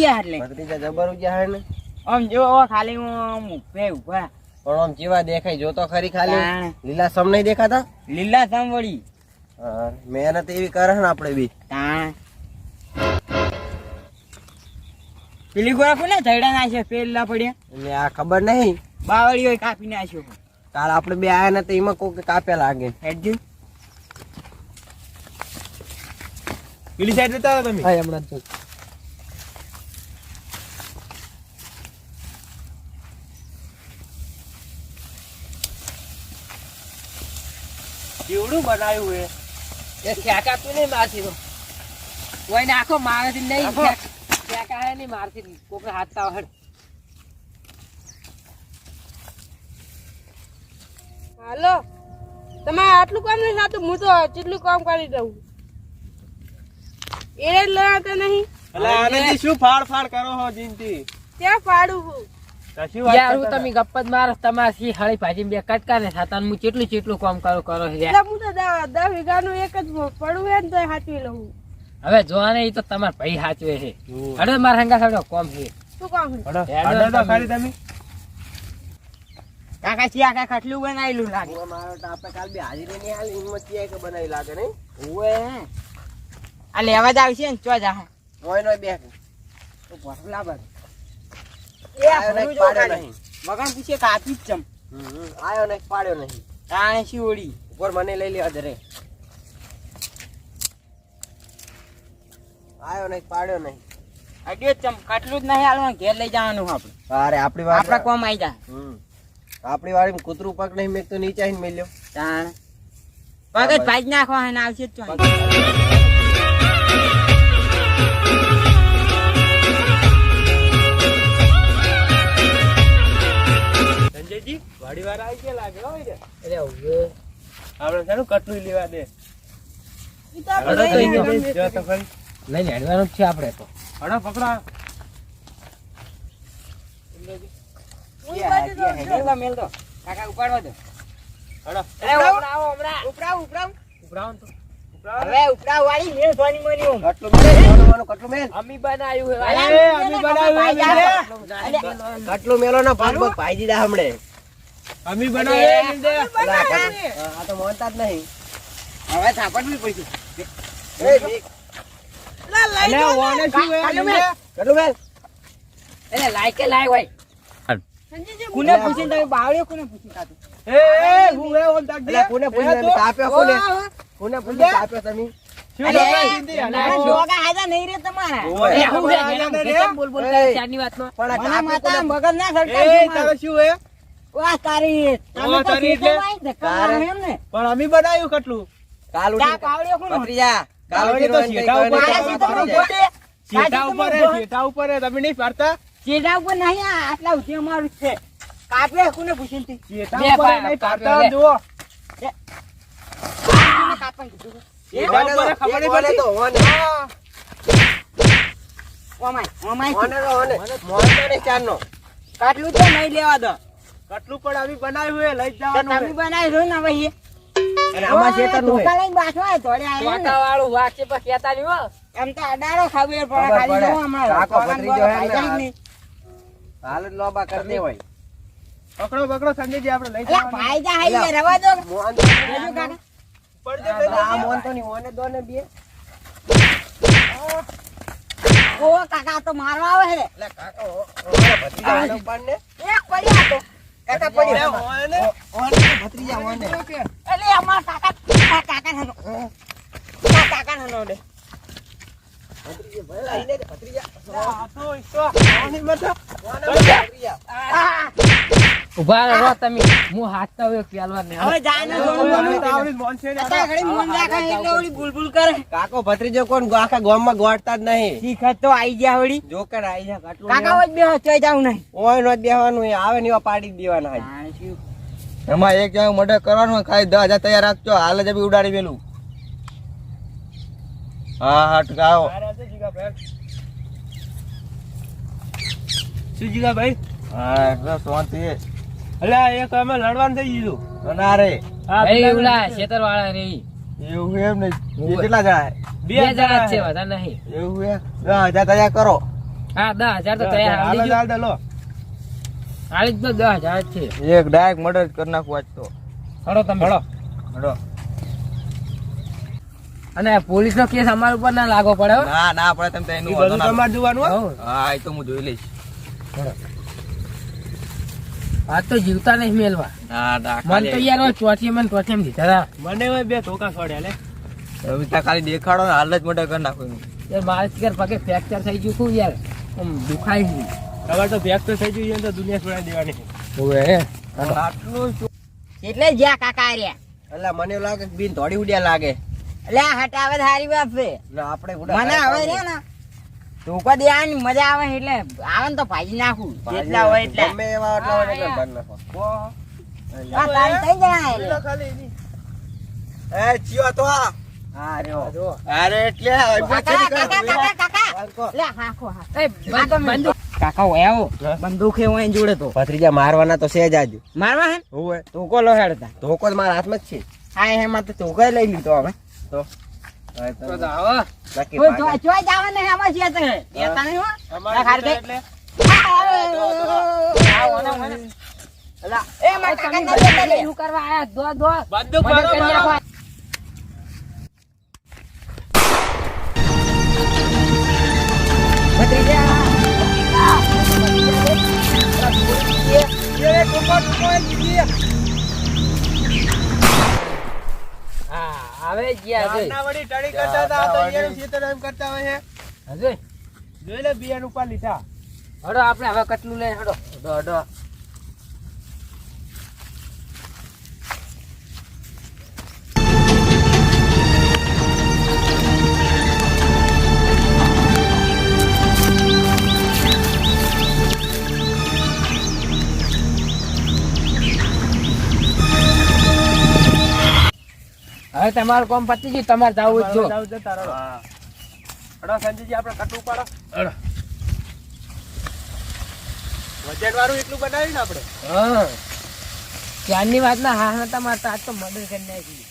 ગયા એટલે ભત્રીજા જબર ઉગ્યા હે ને આમ જો ખાલી હું ઉભે ઉભા પણ આમ જેવા દેખાય જો તો ખરી ખાલી લીલા સમ નહીં દેખાતા લીલા સાંભળી મહેનત એવી કરે ને આપણે બી તાણ પેલી ગોળા કોને થયડા નાખ્યો પેલા પડ્યા એટલે આ ખબર નહીં બાવળીઓ કાપી નાખ્યો કાલ આપણે બે આયા ને તો એમાં કોઈ કાપ્યા લાગે હેડજો પેલી સાઈડ જતા હતા તમે હા હમણાં જ કેવડું બનાવ્યું હે એ ઠેકા તું નહીં મારતી કોઈ નાખો મારતી નહીં ઠેકા હે નહીં મારતી કોકને હાથ તાવડ હાલો તમારે આટલું કામ નહીં થતું હું તો જેટલું કામ કરી દઉં એ લડાતા નહીં અલા આનંદી શું ફાડ ફાડ કરો હો જીનતી ત્યાં પાડું હું કશું વાત યાર હું કરતા તમે ગપ્પત મારો તમારી હળી ભાજી બે કટકા ને થતા હું કેટલું કામ કરો એટલે હું તો 10 વીઘાનું એક જ પડું હે ને તો હાચવી લઉં હવે જોવા નહીં તો તમારા ભાઈ હાચવે છે અરે મારા હંગા સાડો કોમ છે શું કામ છે અડો તો ખાલી તમે કાકા ચિયા કાકા ખાટલું બનાવેલું લાગે મારો તો આપણે કાલ બે હાજરી નહીં હાલ હિંમત છે કે બનાવી લાગે નહીં ઓએ આ લેવા જ આવશે ને ચો જા હોય નો બે તો ભરલા બર આયો નહીં પાડ્યો નહીં વગણ પૂછે કાપી જ ચમ આયો નહીં પાડ્યો નહીં તાણે શિવડી ઉપર મને લઈ લેવા દે રે આયો નહીં પાડ્યો નહીં અડ્યો ચમ ખાટલું જ નહીં હાલવાનું ઘેર લઈ જવાનું આપણે અરે આપણી વાત આપણા કોમ આવી જા આપણી વાળી કૂતરું પગ નહીં મેં તો નીચે આવીને મેલ્યો તાણે પગ જ ભાઈ નાખવા હે ને આવશે જ ચો સંજયજી વાડી વાર આવી ગયા લાગે હો રે અરે હવે આપણે શાનું કટલું લેવા દે ઈ તો આપણે અડો તો લઈ અહીંયા જવાનું. જો તો ખરી લઈને હેડવાનું જ છે આપણે તો અડો પકડા હું ઈ બાજુ તો મેલ દો મેલ દો કાકા ઉપાડવા દો અડો અરે ઉપરાવો હમણાં ઉપરાવ ઉપરાવ તો હવે ઉપરાવ વાળી મેલ ધોની મની હું કટલું મેલ કટલું મેલ અમી બનાવ્યું અરે અમે બનાવ્યું કટલું મેલો ના ભાગ ભાગ ભાઈ દીધા હમણે અમે બનાવ્યું દે આ તો મોનતા જ નહીં હવે થાપડવી પડશે લા લઈ અલે જાઓ ને. ઓને શું હે કાલું મેલ. કટલું મેલ એટલે લાય કે લાય હોય સંજયજી, કોને પૂછીને તમે બાવળ્યો કોને પૂછીને કાઢો એ હું હે ઓમ તાક દે એટલે કોને પૂછીને તમે કાપ્યો કોને કોને પૂછીને કાપ્યો તમે શું અલે, ડોકા જીનતી ના, ડોકા હાજા નહીં રે તમારા ઓય. એ હું રે, હાજા જેમ રે. જેમ બોલ બોલ કરે એ. ચારની વાતમાં. પણ આ મને કાપ્યો માતા કોને? મગજ ના એ સરકાવજો તારે મારું. શું હે વાહ, તારી તમે તો તારી એટલે? શેઠો વાય ધક્કા તારે? મારો એમ ને પણ અમે બનાવ્યું કટલું કાલ ચા ઉઠી પાવડ્યો કોનો? ભત્રીજા કાલ આવડે ઉઠી તો રોઈને શેઠા કઈ ઉપર ગણે મારા શેઠા ઉપર હે, શેઠા ઉપર હે, તમે નહીં પાડતા ચેડા ઉપર નહીં આ આટલા ઉઠી અમારું જ છે કાપે કોને પૂછીને તી? શેઠા બે ઉપર હે, પા- નહીં કાપ્યો પાડતા લે. જુઓ કોને કાપવાનું કીધું? શેઠા ઉપર હે, ખબર નહીં પડતી. તો ઓને ઓમાય, ઓમાય. ઓને તો ઓને મોનતો નહીં ચારનો કાટલું તો નહીં લેવા દો કટલું પણ અમે બનાવ્યું હે, લઈ જ તો જવાનું તમે હે. બનાવી દો ને હવે એ. અને આમાં શેતરનું ધોકા હે લઈને બાથવા ધોળે આવ્યા ને. વાળું વાત છે પણ કહેતા નહીં હો એમ તો અડાડો ખબર પડે ખબર ખાલી પડે. જો હમણાં કાકો ધોકાને ભત્રીજો હે ને ભાઈ જાય નહીં. હાલ જ લોબા કરી દે હોય પકડો પકડો સંજયજી આપણે લઈ અલા, જવાનું ભાઈ જાય હાઈ રવા દો મોન લેજો કાકા. પડજે આ મોન તો નહીં ઓને દો ને બે ઓ કાકા આ તો મારવા આવે છે એટલે કાકા ભત્રીજા ઓને ઉપાડને એક પડ્યો આ તો કાકા પડ્યો ઓને ઓને ભત્રીજા ઓને એટલે અમાર કાકા આ કાકા નો આ કાકા નો દે ભત્રીજા ભલે આઈને દે ભત્રીજા આ તો ઈસો ઓની મત ઓને ભત્રીજા ઉભા રહો તમે હું હાથતા હોય પ્યાલવા ને હવે જાય ને આવડી મોન છે ને અત્યારે ઘડી મન રાખે એટલે ઓલી બુલબુલ કરે કાકો ભત્રીજો કોણ આખા ગામમાં ગોળતા જ નહીં શીખત તો આઈ ગયા વળી જોકર આઈ જા કાટલું કાકા હોય બે ચોઈ જાવ નહીં ઓય નો જ બેહવાનું એ આવે ને એવા પાડી જ દેવાના હાજ. એમાં એક જણ મર્ડર કરવાનું હોય, ખાલી 10,000 તૈયાર રાખજો હાલ જ બી ઉડાડી વેલું હા હા ટકાવો શું જીગા ભાઈ હા એટલે શાંતિ અલ્યા એક અમે લડવાનું થઈ ગયું ના રે હા એ ઉલા ખેતર વાળા રે એવું એમ નહીં એ કેટલા જણા બે બે જણા જ છે છે. વધારે નહીં એવું હે 10,000 તૈયાર કરો હા 10,000 તો તૈયાર હાલ હાલી જ હાલ દે લો. હાલી જ તો 10,000 છે. એક ડાયરેક્ટ મર્ડર કરી નાખવું આજ તો. હળો તમે હળો. હળો. અને પોલીસ નો કેસ અમારા ઉપર ના લાગવો પડે હો. ના ના પડે તમે તો ઈ એનું બધું વાંધો ના. તમારે જોવાનું હો. હઉ. હા એ તો હું જોઈ લઈશ. આ તો જીવતા નહીં મેલવા. ના ના મન તો યાર હવે ચોથી મને ચોથી એમ દીધા હતા. મને હવે બે ધોકા છોડ્યા લે. તમે ત્યાં ખાલી દેખાડો ને હાલ જ મર્ડર કરી નાખો એનું. યાર મારે શિકાર પગે ફ્રેક્ચર થઈ ગયું છું યાર. આમ દુખાય છે. હવે તો ભેગ તો થઈ ગયું છે ને તો દુનિયા છોડાઈ દેવાની. ઓવે. આટલું શું? એટલે જ્યાં કાકા રહ્યા એટલે મને એવું લાગે કે બીન થોડી ઉડ્યા લાગે. એટલે આ હટાવે તો હારી વાત છે એટલે આપણે મને હવે રે ને ધોકો દેવાની મજા આવે એટલે આવે ને તો ભાજી નાખું જેટલા હોય એટલા ગમે એવા એટલા હોય એટલે ભરી નાખો. આ તારી થઈ જાય એટલે. એ ચિયો તો આ. હા રહ્યો. અરે એટલે કાકા કાકા કાકા કાકા લે હાખો હા એ બંદૂક. કાકા હોય આવો બંદૂક હે હોય જોડે તો ભત્રીજા મારવાના તો છે જ આજ. મારવા હે હોવે. ધોકો લો હેડતા ધોકો જ મારા હાથમાં જ છે. હા એમાં તો ધોકો લઈ લીધો હવે તો તો આવો. બાકી કોઈ પાછા. જોઈ જવા નહીં આમાં છે તે એતા નહીં હો અમારે ખાર દે. એટલે આવો ને મને અલા એ માર કાકા ના દેતા લે શું કરવા આયા? દો દો. બંદૂક મદદ મારો કરી મારો. નાખો. હા આવે ગયા છે. નાના વળી ટળી કરતા હતા, આ તો ઈયાનું ખેતર એમ કરતા હોય છે. હજુ જોઈ લે બિયાન ઉપર લીધા. હડો આપણે હવે કટલું લઈ હડો. હડો હડો. હવે તમારું કામ પતી ગયું, તમારે જવું જ જો. જાવ જતા રહો. હડો સંજીજી આપણે કટું પાડો. વજન વાળું એટલું બનાવ્યું ને આપણે. હા. ક્યારની વાત ના હા હા તમારે તો આજ તો મર્ડર કરી નાખી.